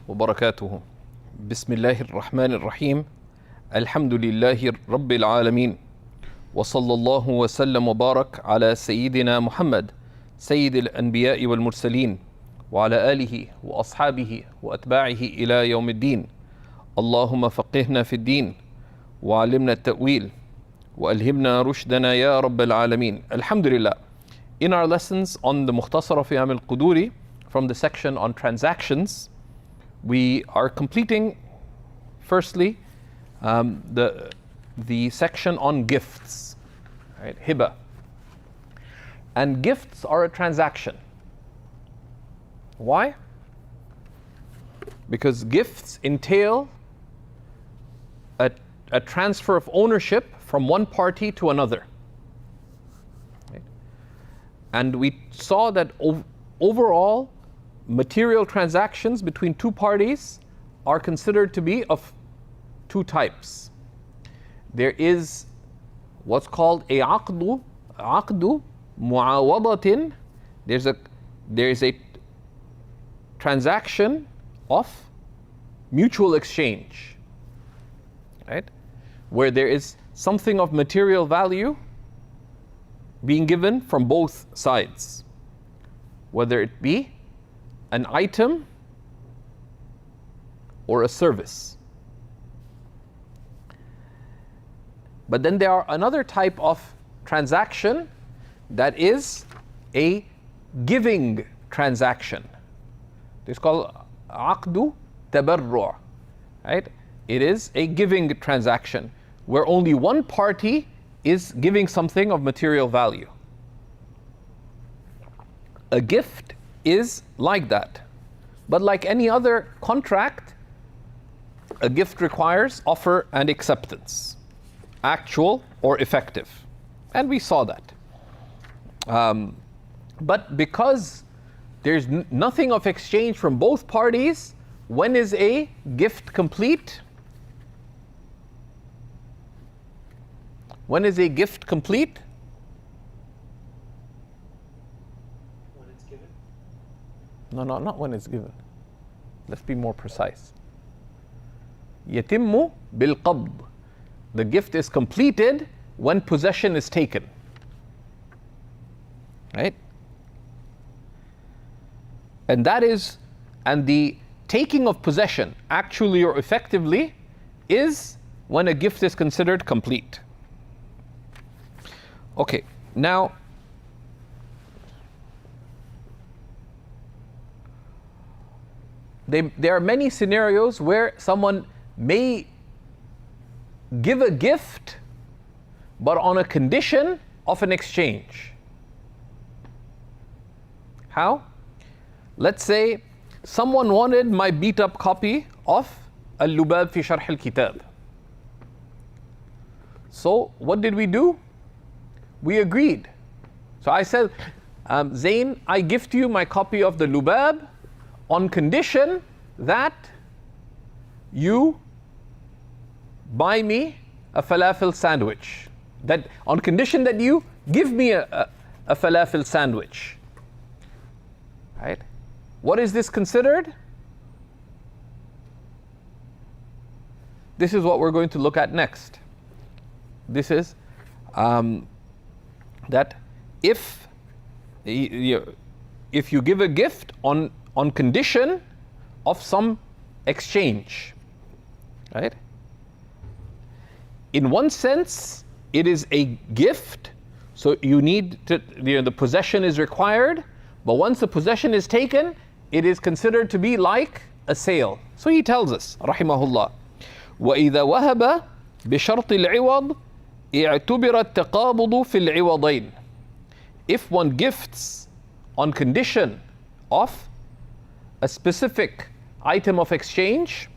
وبركاته. بسم الله الرحمن الرحيم. الحمد لله رب العالمين، وصلى الله وسلم وبارك على سيدنا محمد سيد الأنبياء والمرسلين وعلى آله وأصحابه وأتباعه إلى يوم الدين. اللهم فقهنا في الدين وعلمنا التأويل وألهمنا رشدنا يا رب العالمين. Alhamdulillah. In our lessons on the Mukhtasar of Quduri, from the section on transactions, we are completing firstly the section on gifts, right? Hiba. And gifts are a transaction. Why? Because gifts entail a transfer of ownership from one party to another. Right? And we saw that overall, material transactions between two parties are considered to be of two types. There is what's called a aqdu muawadatin. There is a transaction of mutual exchange, right? Where there is something of material value being given from both sides, whether it be an item or a service. But then there are another type of transaction that is a giving transaction. It's called aqdu tabarru', right? It is a giving transaction where only one party is giving something of material value. A gift is like that. But like any other contract, a gift requires offer and acceptance, actual or effective. And we saw that. But because there's nothing of exchange from both parties, when is a gift complete? When is a gift complete? When it's given? No, not when it's given. Let's be more precise. يتم بالقبض. The gift is completed when possession is taken. Right? And the taking of possession, actually or effectively, is when a gift is considered complete. Okay, now there are many scenarios where someone may give a gift but on a condition of an exchange. How? Let's say someone wanted my beat up copy of Al-Lubab fi Sharh al-Kitab. So what did we do? We agreed. So I said, Zain, I gift you my copy of the Lubab on condition that you buy me a falafel sandwich. That on condition that you give me a falafel sandwich. Right? What is this considered? This is what we're going to look at next. This is that if you give a gift on condition of some exchange, right? In one sense, it is a gift, so you need to, the possession is required, but once the possession is taken, it is considered to be like a sale. So he tells us, rahimahullah, وَإِذَا وَهَبَ بِشَرْطِ الْعِوَضِ اعتبر التقابض في العوضين. If one gifts on condition of a specific item of exchange,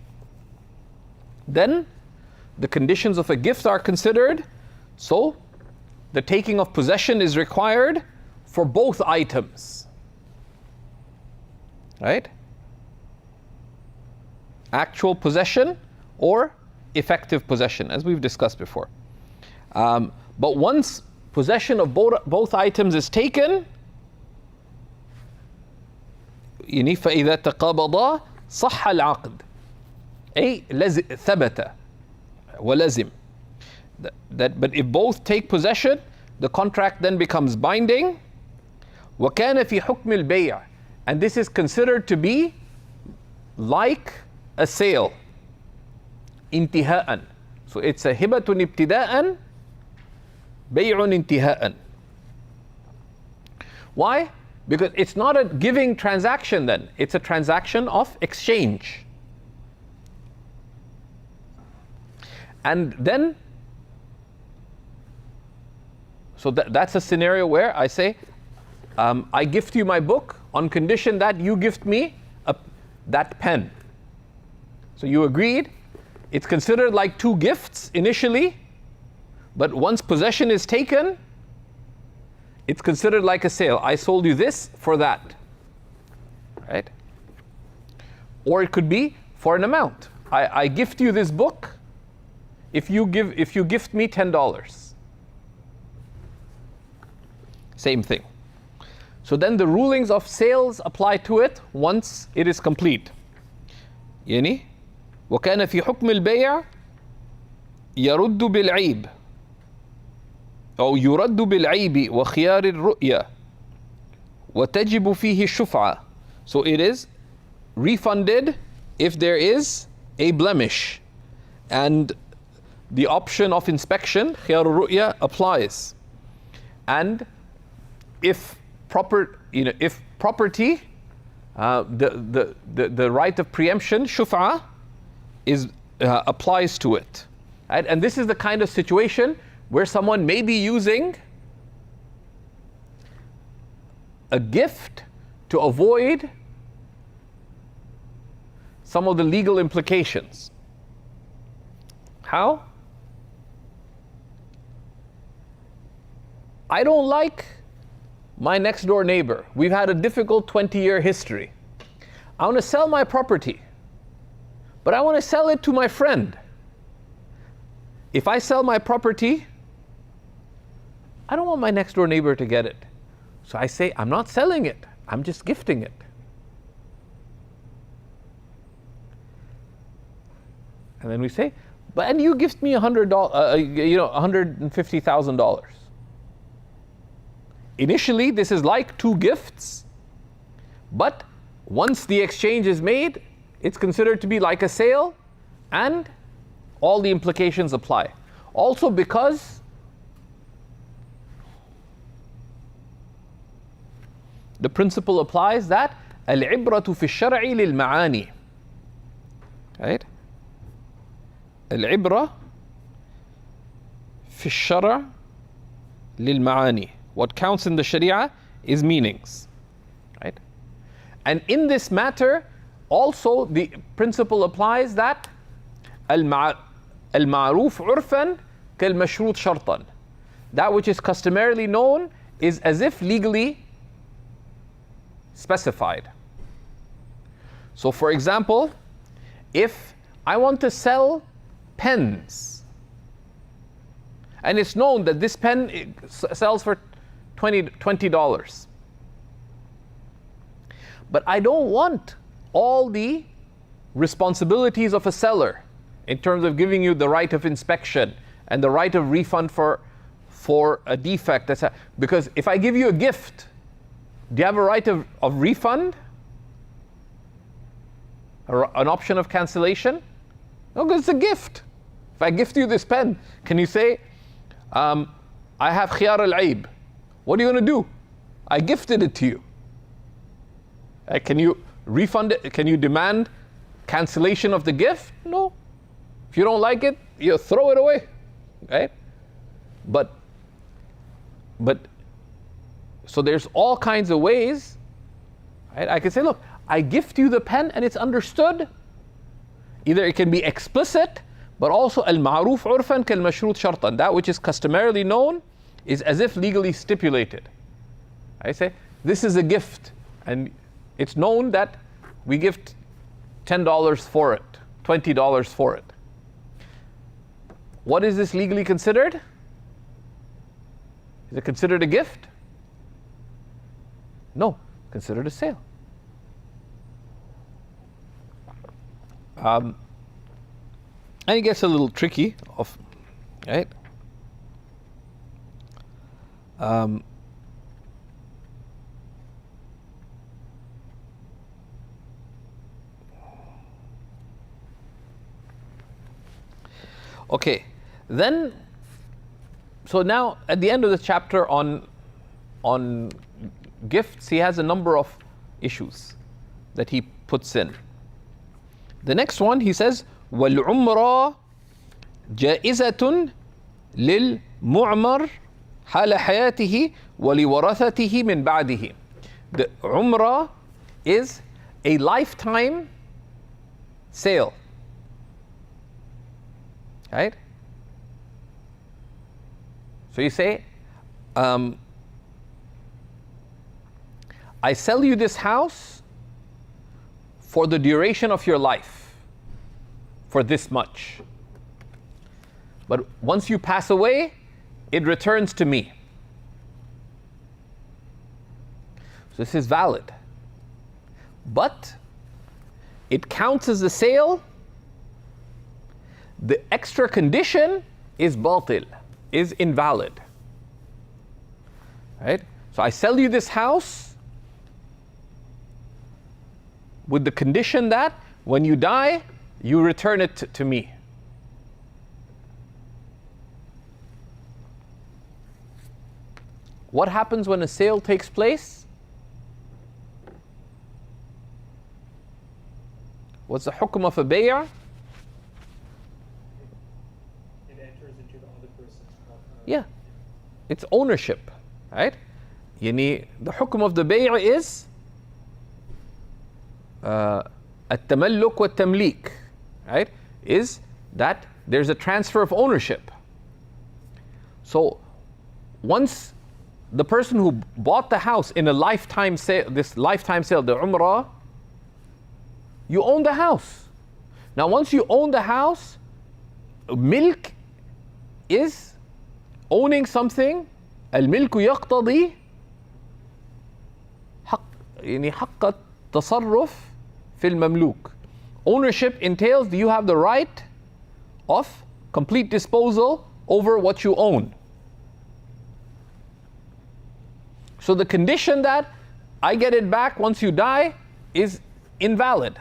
then the conditions of a gift are considered. So the taking of possession is required for both items. Right? Actual possession or effective possession, as we've discussed before. But once possession of both items is taken, فَإِذَا تَقَابَضَا صح العقد أي ثبت ولزم. But if both take possession, the contract then becomes binding. وكان في حكم البيع, and this is considered to be like a sale. انتهاء. So it's a هبة ابتداء بيع انتهاء. Why? Because it's not a giving transaction then, it's a transaction of exchange. And then, so that's a scenario where I say, I gift you my book on condition that you gift me that pen. So you agreed. It's considered like two gifts initially, but once possession is taken, it's considered like a sale. I sold you this for that, right? Or it could be for an amount. I gift you this book if you gift me $10. Same thing. So then the rulings of sales apply to it once it is complete. يعني وكان في حكم البيع يرد بالعيب أو يرد بالعيب وخيار الرؤية وتجب فيه الشفعة. So it is refunded if there is a blemish, and the option of inspection خيار الرؤية applies. And if if property, the right of preemption shuf'a is applies to it, right? And this is the kind of situation where someone may be using a gift to avoid some of the legal implications. How? I don't like my next door neighbor. We've had a difficult 20-year history. I want to sell my property, but I want to sell it to my friend. If I sell my property, I don't want my next door neighbor to get it. So I say, I'm not selling it, I'm just gifting it. And then we say, but you gift me $150,000. Initially, this is like two gifts, but once the exchange is made, it's considered to be like a sale, and all the implications apply. Also because the principle applies that العبرة في الشرع للمعاني. Right? العبرة في الشرع للمعاني. What counts in the Sharia is meanings, right? And in this matter, also the principle applies that المعروف عرفا كالمشروط شرطا. That which is customarily known is as if legally specified. So for example, if I want to sell pens, and it's known that this pen sells for $20. But I don't want all the responsibilities of a seller in terms of giving you the right of inspection and the right of refund for a defect. Because if I give you a gift, do you have a right of refund? An option of cancellation? No, because it's a gift. If I gift you this pen, can you say, I have khiyar al-aib? What are you going to do? I gifted it to you. Can you refund it? Can you demand cancellation of the gift? No. If you don't like it, you throw it away. Right? But so there's all kinds of ways. Right? I can say, look, I gift you the pen and it's understood. Either it can be explicit, but also al-ma'ruf urfan kal-mashrut shartan. That which is customarily known is as if legally stipulated. I say, this is a gift, and it's known that we gift $10 for it, $20 for it. What is this legally considered? Is it considered a gift? No, considered a sale. And it gets a little tricky, right? Okay, then, so now at the end of the chapter on gifts, he has a number of issues that he puts in. The next one, he says, وَالْعُمْرَةُ جَائِزَةٌ لِلْمُعْمَرِ حَالَ حَيَاتِهِ وَلِوَرَثَتِهِ مِنْ بَعْدِهِ. The Umrah is a lifetime sale. Right? So you say, I sell you this house for the duration of your life, for this much. But once you pass away, it returns to me. So this is valid. But it counts as a sale. The extra condition is batil, is invalid. Right? So I sell you this house with the condition that when you die, you return it to me. What happens when a sale takes place? What's the hukm of a bay'ah? It enters into the other person's Yeah, it's ownership, right? Yani, the hukm of the bay'ah is التملك والتمليك, right? Is that there's a transfer of ownership. So once the person who bought the house in a lifetime sale, this lifetime sale, the Umrah, you own the house. Now once you own the house, milk is owning something. الملك يقتضي حق يعني حق التصرف في المملوك. Ownership entails, do you have the right of complete disposal over what you own? So the condition that I get it back once you die is invalid.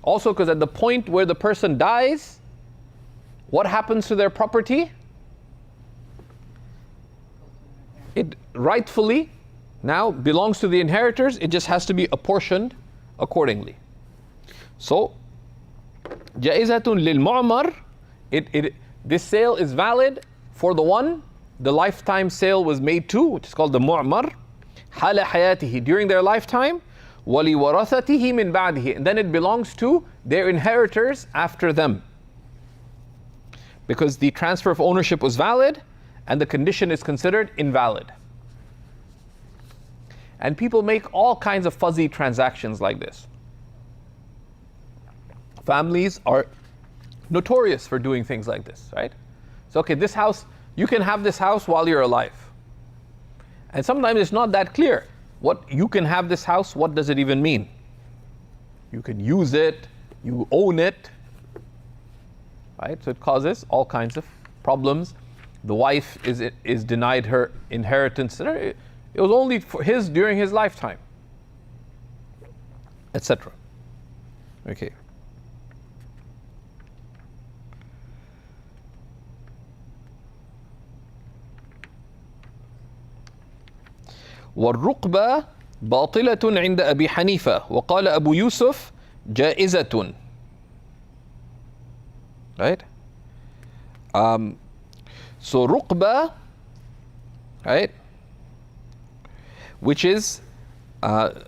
Also, because at the point where the person dies, what happens to their property? It rightfully now belongs to the inheritors. It just has to be apportioned accordingly. So, جائزة للمعمر, this sale is valid for the one the lifetime sale was made to, which is called the mu'mar, حال حياته, during their lifetime, ولورثته من بعده, and then it belongs to their inheritors after them. Because the transfer of ownership was valid and the condition is considered invalid. And people make all kinds of fuzzy transactions like this. Families are notorious for doing things like this, right? So, okay, this house, you can have this house while you're alive. And sometimes it's not that clear. What you can have this house, what does it even mean? You can use it, you own it, right? So it causes all kinds of problems. The wife is denied her inheritance. It was only for his during his lifetime, etc. Okay. والرقبة باطلة عند أبي حنيفة وقال أبو يوسف جائزة. Right? So رقبة, right? Which is that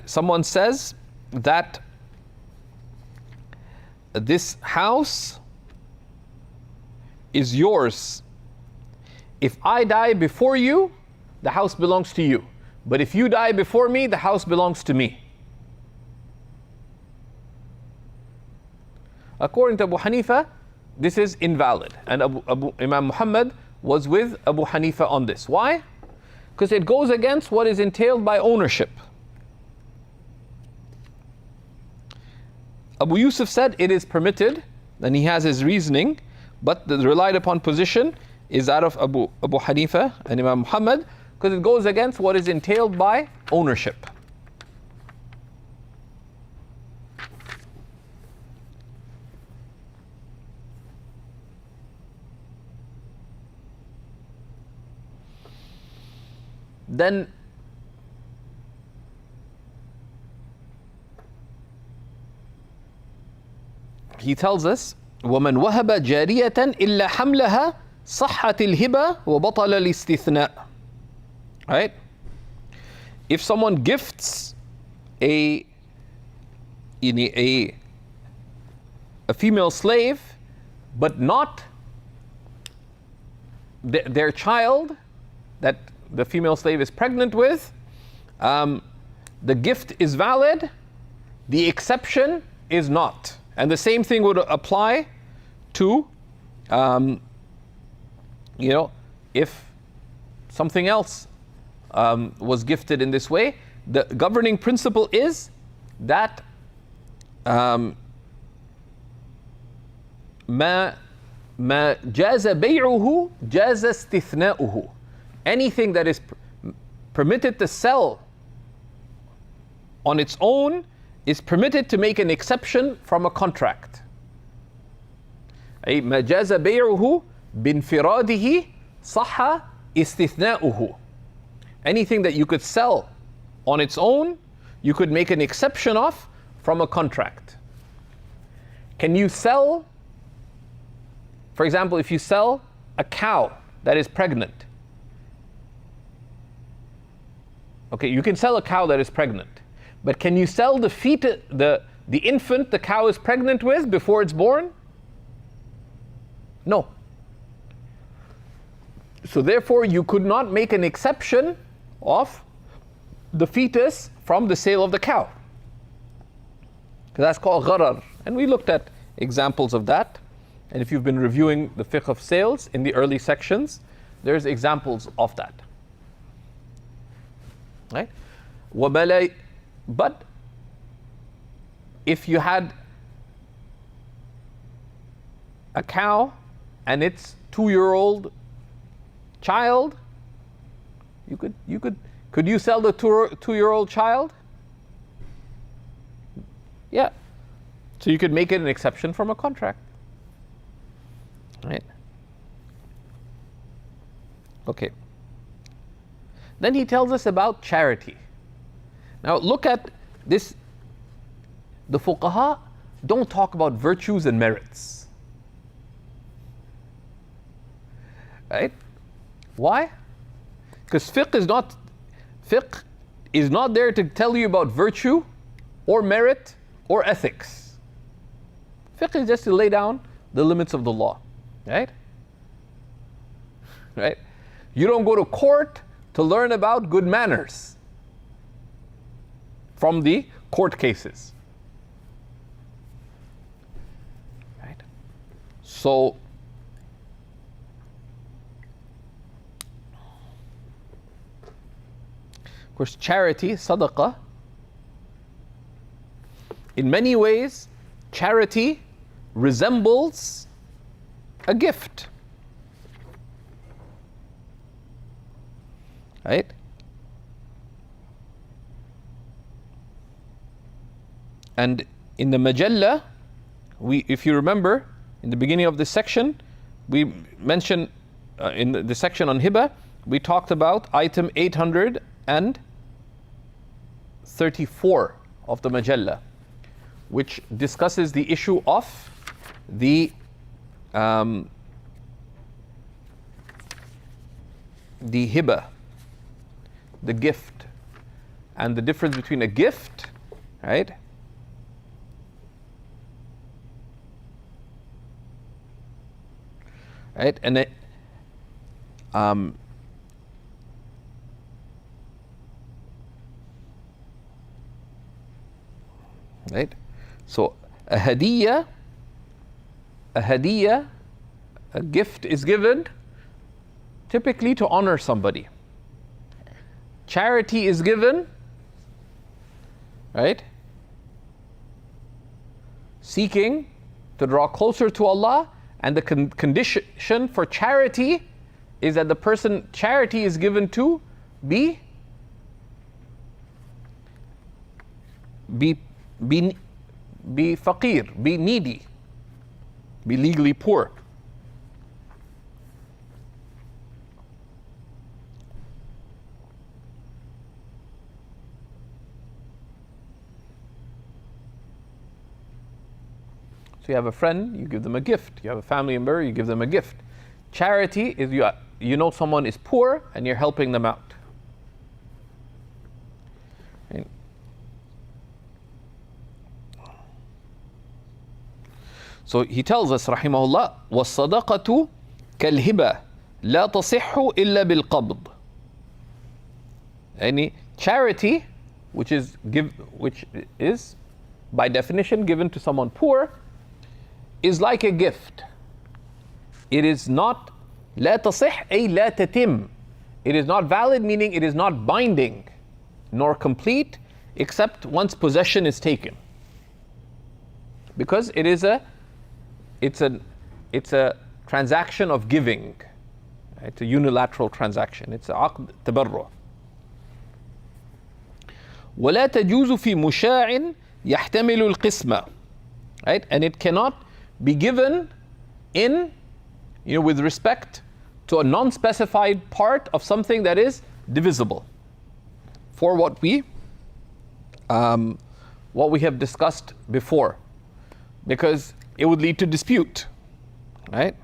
someone says that this house is yours. If I die before you, the house belongs to you. But if you die before me, the house belongs to me. According to Abu Hanifa, this is invalid. And Imam Muhammad was with Abu Hanifa on this. Why? Because it goes against what is entailed by ownership. Abu Yusuf said it is permitted, and he has his reasoning, but the relied upon position is that of Abu Hanifa and Imam Muhammad, because it goes against what is entailed by ownership. Then he tells us, وَمَنْ وَهَبَ جَارِيَةً إِلَّا حَمْلَهَا صَحَّةِ الْهِبَةِ وَبَطَلَ الْإِسْتِثْنَاءِ. Right? If someone gifts a female slave, but not their child that the female slave is pregnant with, the gift is valid, the exception is not. And the same thing would apply to, if something else was gifted in this way. The governing principle is that ما جاز بيعه جاز استثناؤه. Anything that is permitted to sell on its own is permitted to make an exception from a contract. أي ما جاز بيعه بانفراده صح استثناؤه. Anything that you could sell on its own, you could make an exception of from a contract. Can you sell, for example, if you sell a cow that is pregnant? Okay, you can sell a cow that is pregnant, but can you sell the infant the cow is pregnant with before it's born? No. So therefore, you could not make an exception of the fetus from the sale of the cow. That's called gharar. And we looked at examples of that. And if you've been reviewing the fiqh of sales in the early sections, there's examples of that. Right? But if you had a cow and its 2-year-old child, could you sell the 2-year-old child? Yeah. So you could make it an exception from a contract. Right? Okay. Then he tells us about charity. Now look at this. The fuqaha don't talk about virtues and merits. Right? Why? Because fiqh is not there to tell you about virtue or merit or ethics. Fiqh is just to lay down the limits of the law. Right? Right? You don't go to court to learn about good manners from the court cases. Right? So, of course, charity, sadaqah, in many ways, charity resembles a gift. Right? And in the Majalla, if you remember, in the beginning of this section, we mentioned, in the section on Hiba, we talked about item 834 of the Majalla, which discusses the issue of the Hiba, the gift, and the difference between a gift, right, and right? So a hadiyah, a gift is given typically to honor somebody. Charity is given, right, seeking to draw closer to Allah, and the condition for charity is that the person charity is given to be faqir, be needy, be legally poor. So you have a friend, you give them a gift. You have a family member, you give them a gift. Charity is you know someone is poor and you're helping them out. Right? So he tells us, rahimahullah, وَالصَّدَقَةُ كَالْهِبَةِ لَا تَصِحُّ إِلَّا بِالْقَبْضِ. Any charity, which is by definition given to someone poor, is like a gift. It is not لا تصح أي لا تتم. It is not valid, meaning it is not binding nor complete except once possession is taken. Because it's a transaction of giving. It's a unilateral transaction. It's a عقد تبرع. ولا تجوز في مشاع يحتمل القسمة. Right? And it cannot be given with respect to a non-specified part of something that is divisible, for what we have discussed before, because it would lead to dispute, right?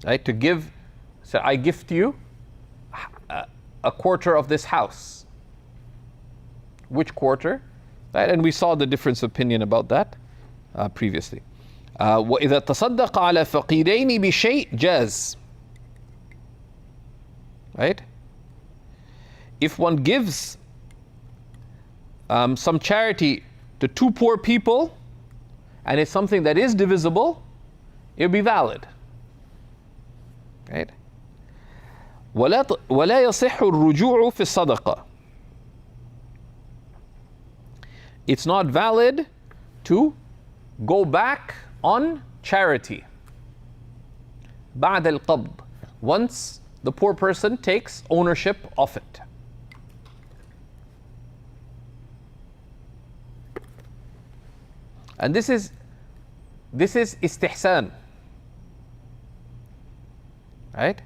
Right? To give, so I gift you a quarter of this house. Which quarter? Right? And we saw the difference of opinion about that previously. وَإِذَا تَصَدَّقَ عَلَى فَقِيرَيْنِ بِشَيْءٍ جَازٍ. Right? If one gives some charity to two poor people, and it's something that is divisible, it'll be valid. Right? وَلَا يَصِحُّ الرُّجُوعُ فِي الصَّدَقَةِ. It's not valid to go back on charity. بعد القبض. Once the poor person takes ownership of it. And this is istihsan. Right?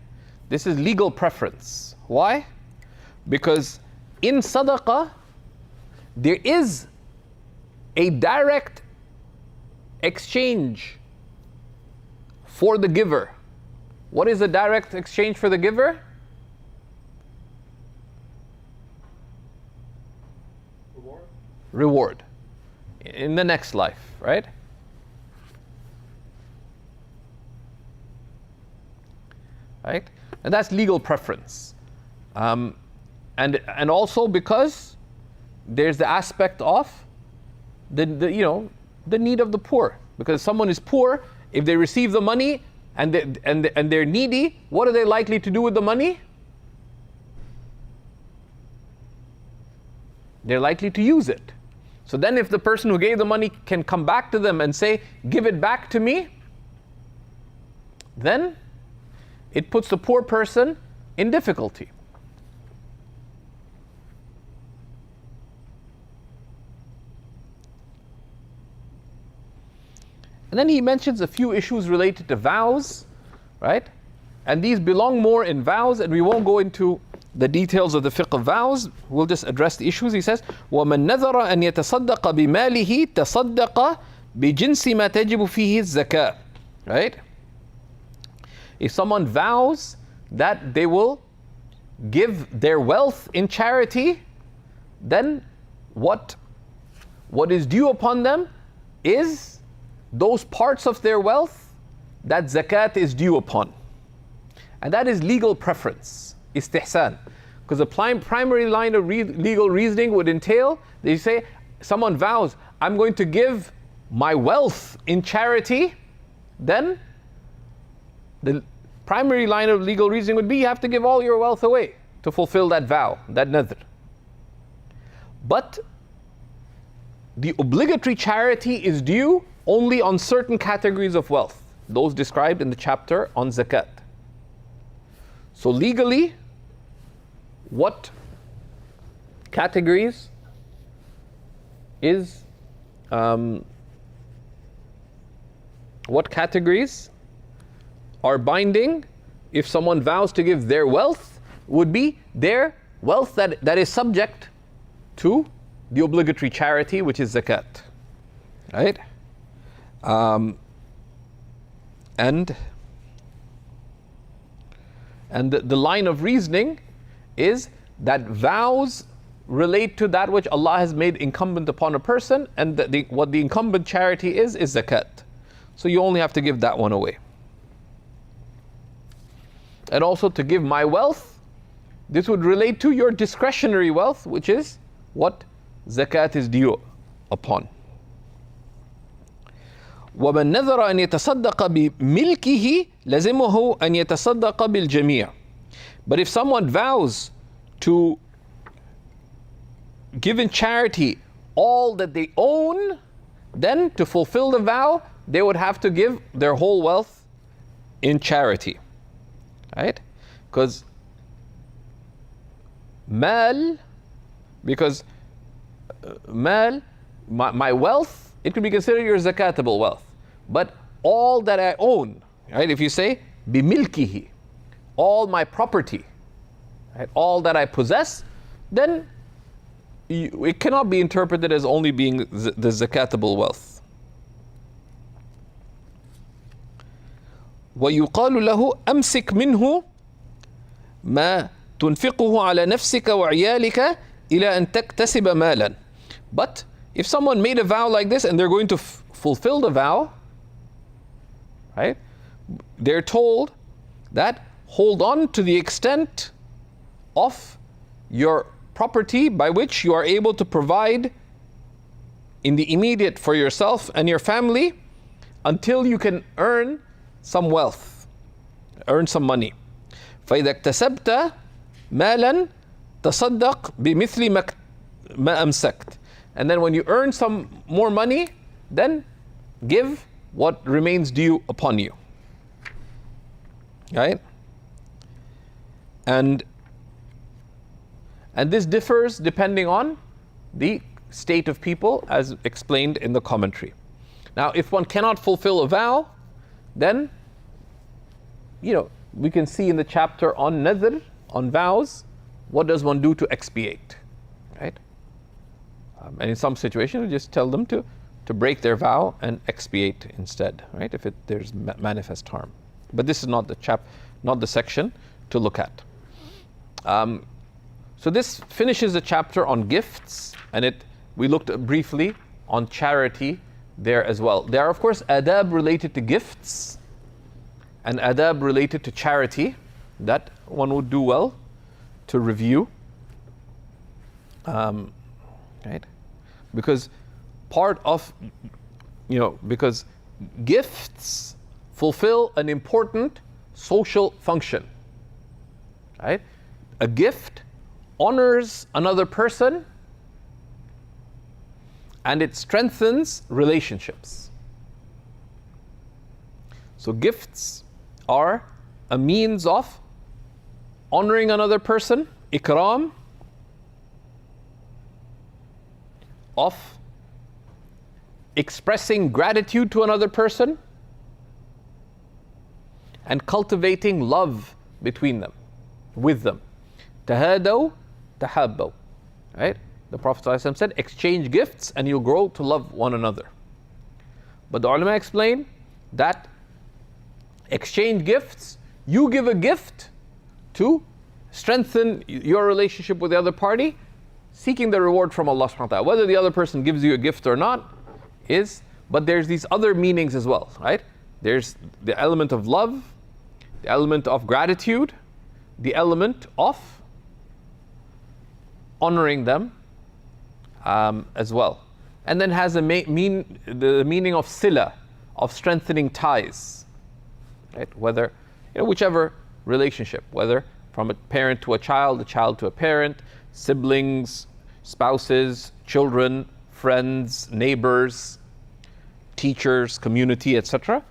This is legal preference. Why? Because in sadaqah there is a direct exchange for the giver. What is a direct exchange for the giver? Reward. In the next life, right? Right? And that's legal preference. And also because there's the aspect of the need of the poor. Because someone is poor, if they receive the money and they're needy, what are they likely to do with the money? They're likely to use it. So then if the person who gave the money can come back to them and say, give it back to me, then it puts the poor person in difficulty. And then he mentions a few issues related to vows, right? And these belong more in vows, and we won't go into the details of the fiqh of vows. We'll just address the issues. He says, وَمَنْ نَذَرَ أَنْ يَتَصَدَّقَ بِمَالِهِ تَصَدَّقَ بِجِنْسِ مَا تَجِبُ فِيهِ الزَّكَاةِ. Right? If someone vows that they will give their wealth in charity, then what is due upon them is those parts of their wealth that zakat is due upon. And that is legal preference, istihsan. Because the primary line of legal reasoning would entail, they say, someone vows, I'm going to give my wealth in charity, then the primary line of legal reasoning would be, you have to give all your wealth away to fulfill that vow, that nadhr. But the obligatory charity is due only on certain categories of wealth, those described in the chapter on zakat. So legally, what categories is what categories are binding if someone vows to give their wealth would be their wealth that is subject to the obligatory charity, which is zakat, right? And the line of reasoning is that vows relate to that which Allah has made incumbent upon a person, and what the incumbent charity is zakat. So you only have to give that one away. And also to give my wealth, this would relate to your discretionary wealth, which is what zakat is due upon. وَمَنْ نَذَرَ أَنْ يَتَصَدَّقَ بِمِلْكِهِ لَزِمُهُ أَنْ يَتَصَدَّقَ بِالْجَمِيعِ. But if someone vows to give in charity all that they own, then to fulfill the vow, they would have to give their whole wealth in charity. Right? Because mal, my wealth, it could be considered your zakatable wealth. But all that I own, right? If you say bimilkihi, all my property, right? All that I possess, then it cannot be interpreted as only being the zakatable wealth. وَيُقَالُ لَهُ أَمْسِكْ مِنْهُ مَا تُنْفِقُهُ عَلَى نَفْسِكَ وَعِيَالِكَ إِلَى أَن تَكْتَسِبَ مَالًا. But if someone made a vow like this and they're going to fulfill the vow, right? They're told that hold on to the extent of your property by which you are able to provide in the immediate for yourself and your family until you can earn some wealth, earn some money. فَإِذَا اكْتَسَبْتَ مَالًا تَصَدَّقْ بِمِثْلِ مَا أَمْسَكْتَ. And then when you earn some more money, then give what remains due upon you. Right? And this differs depending on the state of people, as explained in the commentary. Now, if one cannot fulfill a vow, then, we can see in the chapter on nadhr, on vows, what does one do to expiate, right? And in some situations, we just tell them to break their vow and expiate instead, right? If there's manifest harm. But this is not the section to look at. So this finishes the chapter on gifts, and we looked briefly on charity there as well. There are, of course, adab related to gifts and adab related to charity that one would do well to review. Right? Because because gifts fulfill an important social function. Right? A gift honors another person and it strengthens relationships. So gifts are a means of honoring another person, ikram, of expressing gratitude to another person, and cultivating love between them, with them. Tahadaw, tahabbaw. Right? The Prophet ﷺ said, exchange gifts and you'll grow to love one another. But the ulama explain that exchange gifts, you give a gift to strengthen your relationship with the other party, seeking the reward from Allah subhanahu wa ta'ala. Whether the other person gives you a gift or not but there's these other meanings as well, right? There's the element of love, the element of gratitude, the element of honoring them as well. And then has the meaning of sila, of strengthening ties. Right? Whether, whichever relationship, whether from a parent to a child to a parent, siblings, spouses, children, friends, neighbors, teachers, community, etc.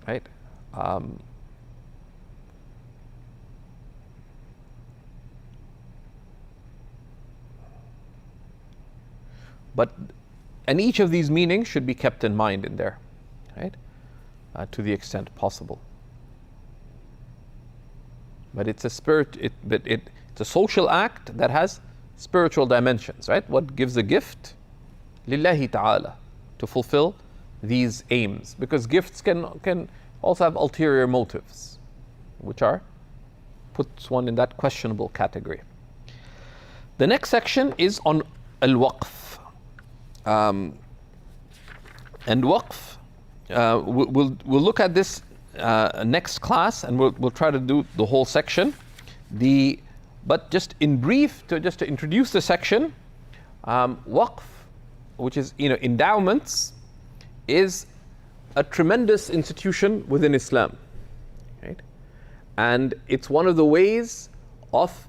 Right? And each of these meanings should be kept in mind in there, right? To the extent possible. But it's it's a social act that has spiritual dimensions, right? What gives a gift? Lillahi ta'ala, to fulfill these aims. Because gifts can also have ulterior motives, which puts one in that questionable category. The next section is on al-waqf. And waqf, we'll look at this next class, and we'll try to do the whole section. But just in brief, to introduce the section, waqf, which is endowments, is a tremendous institution within Islam, right? And it's one of the ways of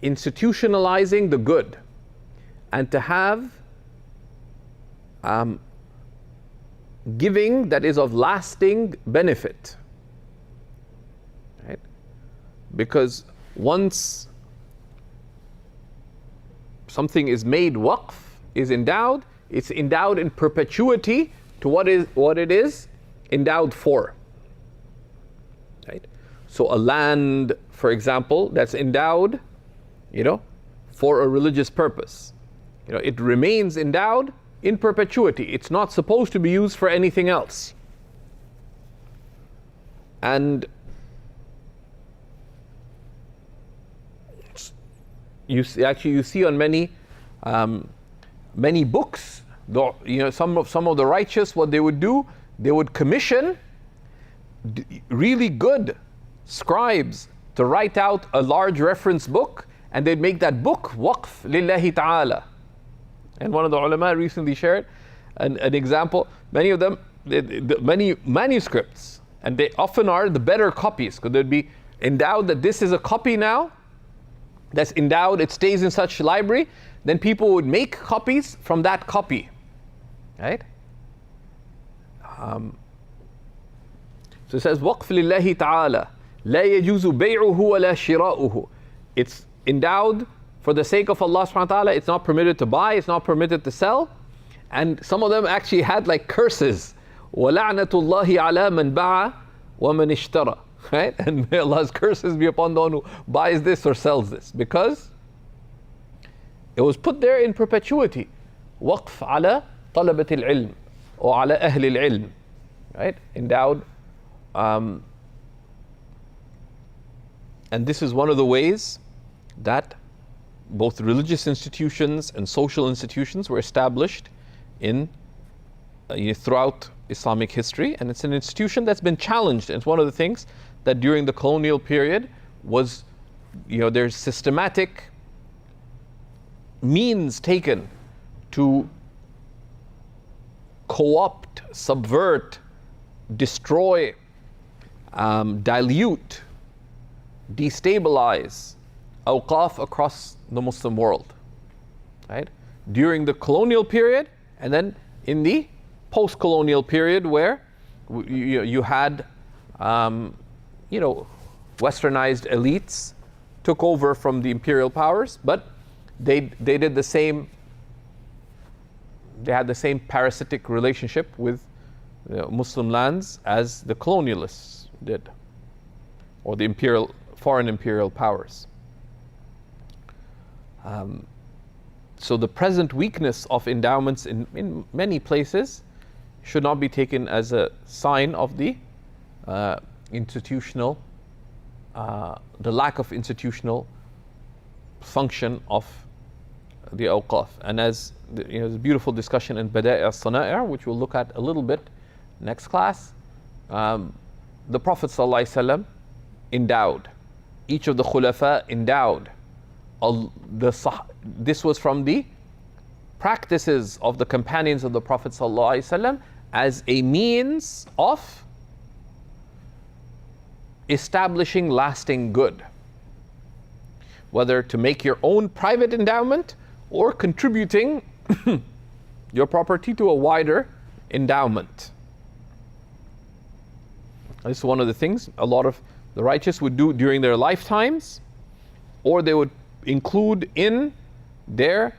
institutionalizing the good, and to have giving that is of lasting benefit, right? Because once something is made waqf, is endowed, it's endowed in perpetuity to what it is endowed for, right? So a land, for example, that's endowed, for a religious purpose, it remains endowed in perpetuity. It's not supposed to be used for anything else. And you see on many books, some of the righteous, what they would do, they would commission really good scribes to write out a large reference book, and they'd make that book waqf lillahi ta'ala. And one of the ulama recently shared an example. Many of them, many manuscripts, and they often are the better copies, because they'd be endowed that this is a copy now, that's endowed, it stays in such library. Then people would make copies from that copy, right? So it says, waqf lillahi ta'ala, la yajuzu bay'uhu wa la shira'uhu. It's endowed for the sake of Allah subhanahu wa ta'ala. It's not permitted to buy, it's not permitted to sell. And some of them actually had like curses. وَلَعْنَةُ اللَّهِ عَلَى مَنْ بَاعَ وَمَنْ اشْتَرَى. Right? And may Allah's curses be upon the one who buys this or sells this. Because it was put there in perpetuity. وَقْف عَلَى طَلَبَةِ الْعِلْمِ or عَلى أَهْلِ الْعِلْمِ. Right? Endowed. And this is one of the ways that both religious institutions and social institutions were established in throughout Islamic history, and it's an institution that's been challenged. And it's one of the things that during the colonial period was, there's systematic means taken to co-opt, subvert, destroy, dilute, destabilize awqaf across the Muslim world, right? During the colonial period, and then in the post-colonial period, where you had, westernized elites took over from the imperial powers, but they did the same. They had the same parasitic relationship with Muslim lands as the colonialists did, or the foreign imperial powers. So the present weakness of endowments in many places should not be taken as a sign of the institutional, the lack of institutional function of the awqaf. And as there's a beautiful discussion in Bada'i al-Sana'i', which we'll look at a little bit next class. The Prophet ﷺ endowed, each of the khulafa endowed. This was from the practices of the companions of the Prophet ﷺ as a means of establishing lasting good. Whether to make your own private endowment or contributing your property to a wider endowment. This is one of the things a lot of the righteous would do during their lifetimes, or they would include in their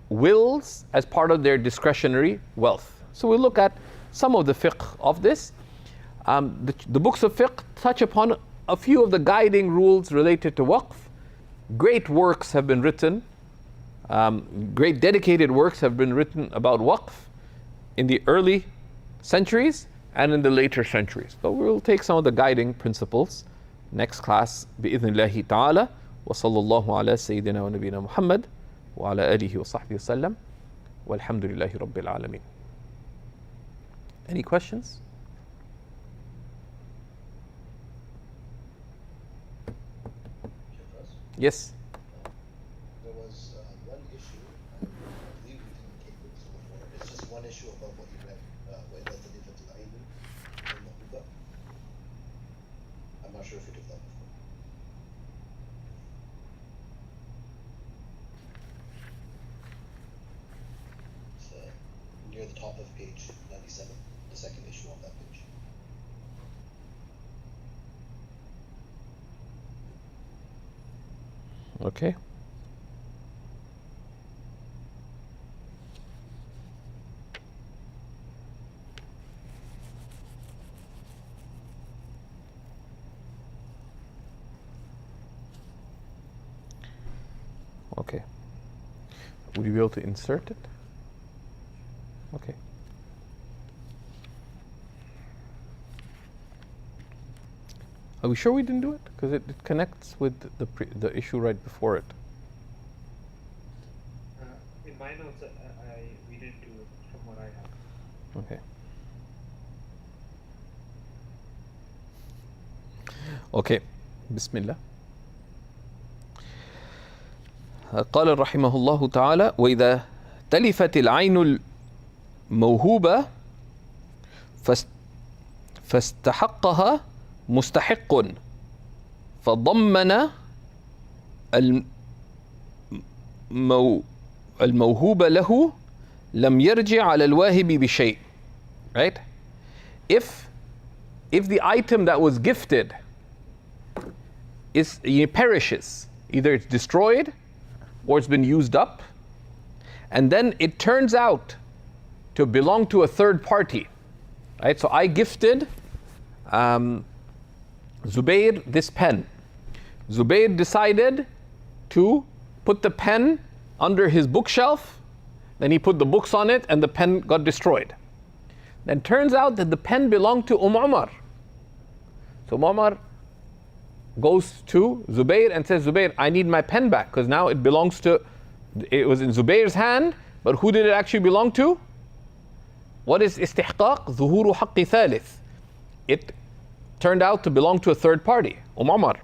wills as part of their discretionary wealth. So we'll look at some of the fiqh of this. The books of fiqh touch upon a few of the guiding rules related to waqf. Great works have been written, great dedicated works have been written about waqf in the early centuries and in the later centuries. But we'll take some of the guiding principles next class, بإذن الله تعالى. وصلى الله على سيدنا ونبينا محمد وعلى آله وصحبه وسلم والحمد لله رب العالمين. Any questions? Yes. There was one issue, I believe we didn't take this before. It's just one issue about what you read, وإذا تلفت العين الموهوبة. I'm not sure if you did that before. It's near the top of page 97, the second issue on that page. Okay. Okay. Would you be able to insert it? Okay. Are we sure we didn't do it? Because it connects with the issue right before it. In my notes, we didn't do it from what I have. Okay. Okay. بسم الله. قال رحمه الله تعالى: وإذا تلفت العين الموهوبة فاستحقها مستحق فضمن الموهوب له لم يرجع على الواهب بشيء. Right? If the item that was gifted perishes, either it's destroyed or it's been used up, and then it turns out to belong to a third party. Right? So I gifted Zubair this pen. Zubair decided to put the pen under his bookshelf, then he put the books on it and the pen got destroyed. Then turns out that the pen belonged to Umar. So Umar goes to Zubair and says, Zubair, I need my pen back, because now it was in Zubair's hand, but who did it actually belong to? What is istihqaq? ظهور حق ثالث. It turned out to belong to a third party, Umar.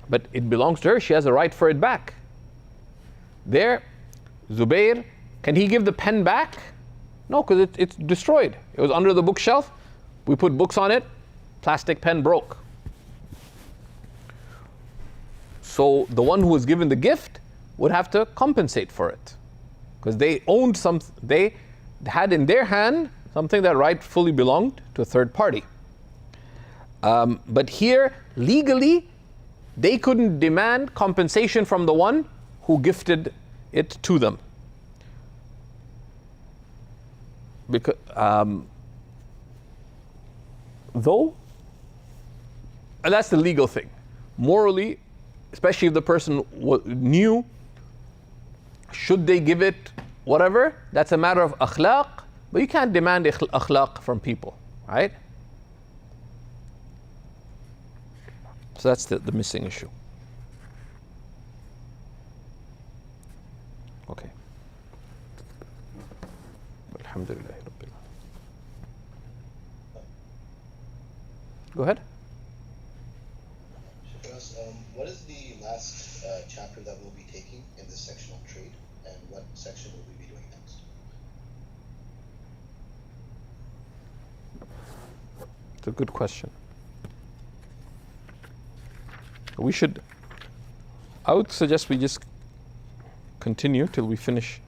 But it belongs to her, she has a right for it back. There, Zubair, can he give the pen back? No, because it's destroyed. It was under the bookshelf, we put books on it, plastic pen broke. So the one who was given the gift would have to compensate for it, because they had in their hand something that rightfully belonged to a third party. But here, legally, they couldn't demand compensation from the one who gifted it to them. Because, though, and that's the legal thing. Morally, especially if the person knew, should they give it whatever, that's a matter of akhlaq, but you can't demand akhlaq from people, right? So that's the missing issue. Okay. Alhamdulillah Rabbil Alamin. Go ahead. Faraz, what is the last chapter that we'll be taking in this section on trade, and what section will we be doing next? It's a good question. I would suggest we just continue till we finish.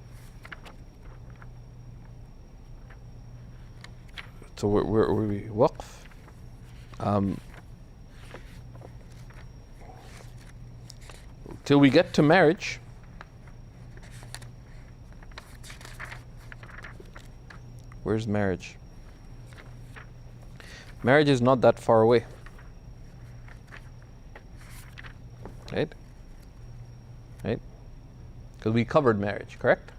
So where are we? Waqf. Till we get to marriage. Where's marriage? Marriage is not that far away. Right? Right? Because we covered marriage, correct?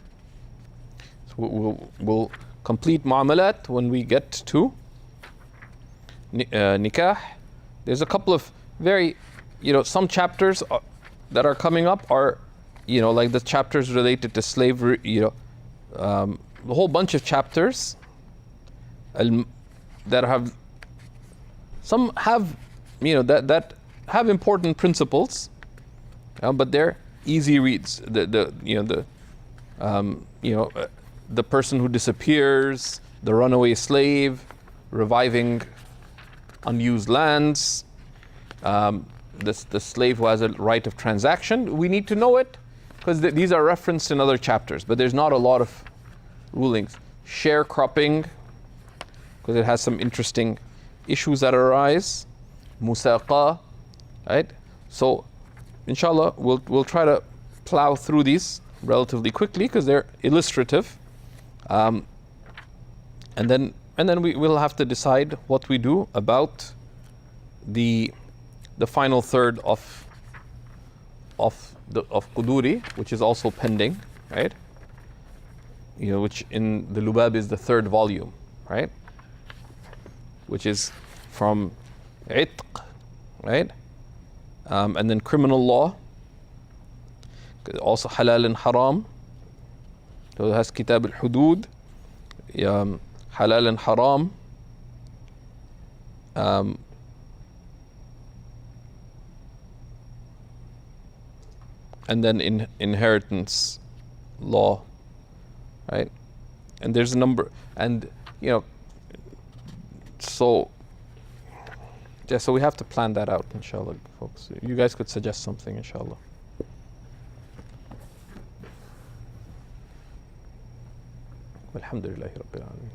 So we'll complete mu'amalat when we get to nikah. There's a couple of very, some chapters that are coming up are, like the chapters related to slavery, a whole bunch of chapters that have, some have, that have important principles, but they're easy reads. The person who disappears, the runaway slave, reviving unused lands, the slave who has a right of transaction. We need to know it because these are referenced in other chapters, but there's not a lot of rulings. Sharecropping, because it has some interesting issues that arise. Musaqa, right? So, inshallah, we'll try to plow through these relatively quickly because they're illustrative, and then we will have to decide what we do about the final third of Quduri, which is also pending, right? Which in the Lubab is the third volume, right? Which is from Itq, right? And then criminal law, also halal and haram. So it has Kitab al-Hudud, halal and haram. And then inheritance law, right? And there's a number, and so we have to plan that out, inshallah, folks. You guys could suggest something, inshallah. Alhamdulillahi Rabbil Alameen.